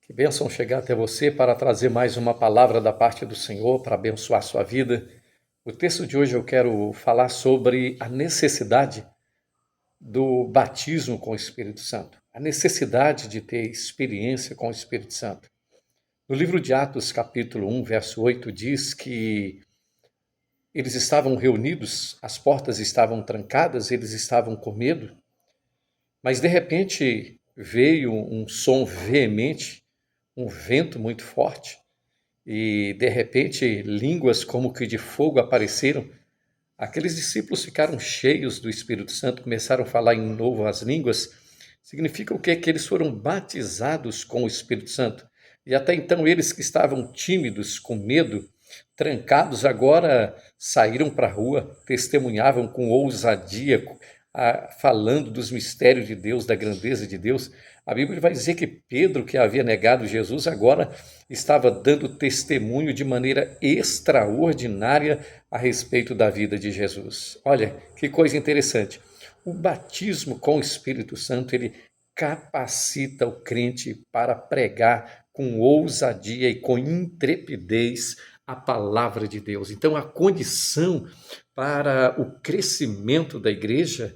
Que bênção chegar até você para trazer mais uma palavra da parte do Senhor para abençoar a sua vida. O texto de hoje eu quero falar sobre a necessidade do batismo com o Espírito Santo, a necessidade de ter experiência com o Espírito Santo. No livro de Atos, capítulo 1, verso 8, diz que eles estavam reunidos, as portas estavam trancadas, eles estavam com medo, mas de repente veio um som veemente, um vento muito forte, e de repente línguas como que de fogo apareceram. Aqueles discípulos ficaram cheios do Espírito Santo, começaram a falar em novas línguas. Significa o quê? Que eles foram batizados com o Espírito Santo. E até então eles que estavam tímidos, com medo, trancados, agora saíram para a rua, testemunhavam com ousadia, falando dos mistérios de Deus, da grandeza de Deus. A Bíblia vai dizer que Pedro, que havia negado Jesus, agora estava dando testemunho de maneira extraordinária a respeito da vida de Jesus. Olha, que coisa interessante. O batismo com o Espírito Santo, ele capacita o crente para pregar com ousadia e com intrepidez a palavra de Deus. Então, a condição para o crescimento da igreja,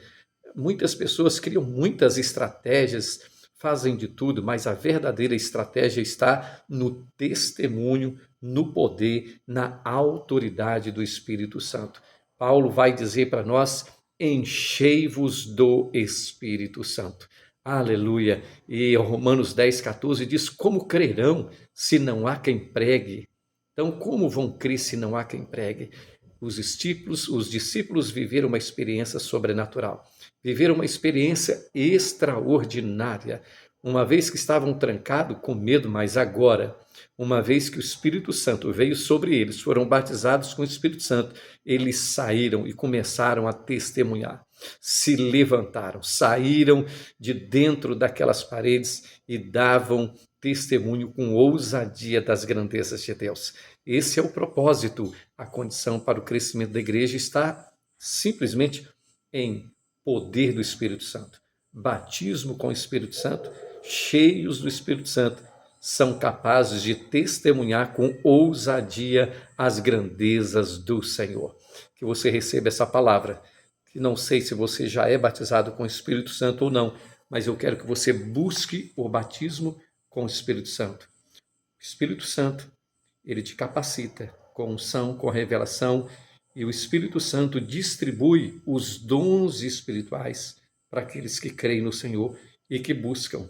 muitas pessoas criam muitas estratégias, fazem de tudo, mas a verdadeira estratégia está no testemunho, no poder, na autoridade do Espírito Santo. Paulo vai dizer para nós: enchei-vos do Espírito Santo. Aleluia! E Romanos 10,14 diz: como crerão se não há quem pregue? Então, como vão crer se não há quem pregue? Os discípulos viveram uma experiência sobrenatural, viveram uma experiência extraordinária, uma vez que estavam trancados com medo, mas agora, uma vez que o Espírito Santo veio sobre eles, foram batizados com o Espírito Santo, eles saíram e começaram a testemunhar, se levantaram, saíram de dentro daquelas paredes e davam testemunho com ousadia das grandezas de Deus. Esse é o propósito. A condição para o crescimento da igreja está simplesmente em poder do Espírito Santo. Batismo com o Espírito Santo, cheios do Espírito Santo, são capazes de testemunhar com ousadia as grandezas do Senhor. Que você receba essa palavra, que não sei se você já é batizado com o Espírito Santo ou não, mas eu quero que você busque o batismo com o Espírito Santo. O Espírito Santo, ele te capacita com unção, com revelação, e o Espírito Santo distribui os dons espirituais para aqueles que creem no Senhor e que buscam.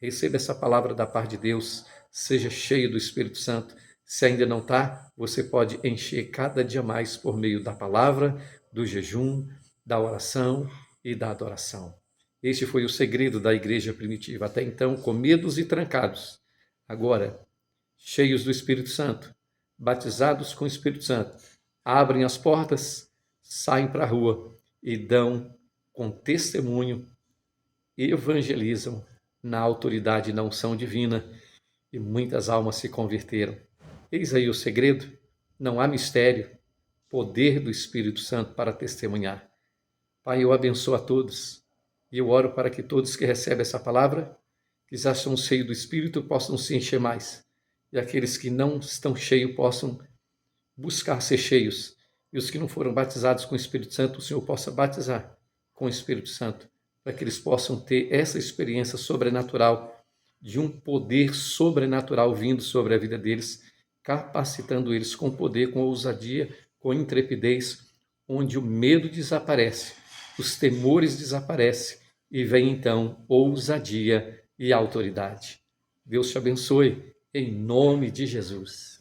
Receba essa palavra da parte de Deus, seja cheio do Espírito Santo. Se ainda não está, você pode encher cada dia mais por meio da palavra, do jejum, da oração e da adoração. Este foi o segredo da igreja primitiva, até então com medos e trancados. Agora, cheios do Espírito Santo, batizados com o Espírito Santo, abrem as portas, saem para a rua e dão com testemunho, evangelizam na autoridade e na unção divina, e muitas almas se converteram. Eis aí o segredo, não há mistério, poder do Espírito Santo para testemunhar. Pai, eu abençoo a todos e eu oro para que todos que recebem essa palavra, que já são cheios do Espírito, possam se encher mais, e aqueles que não estão cheios possam buscar ser cheios, e os que não foram batizados com o Espírito Santo, o Senhor possa batizar com o Espírito Santo, para que eles possam ter essa experiência sobrenatural, de um poder sobrenatural vindo sobre a vida deles, capacitando eles com poder, com ousadia, com intrepidez, onde o medo desaparece, os temores desaparecem, e vem então ousadia e autoridade. Deus te abençoe, em nome de Jesus.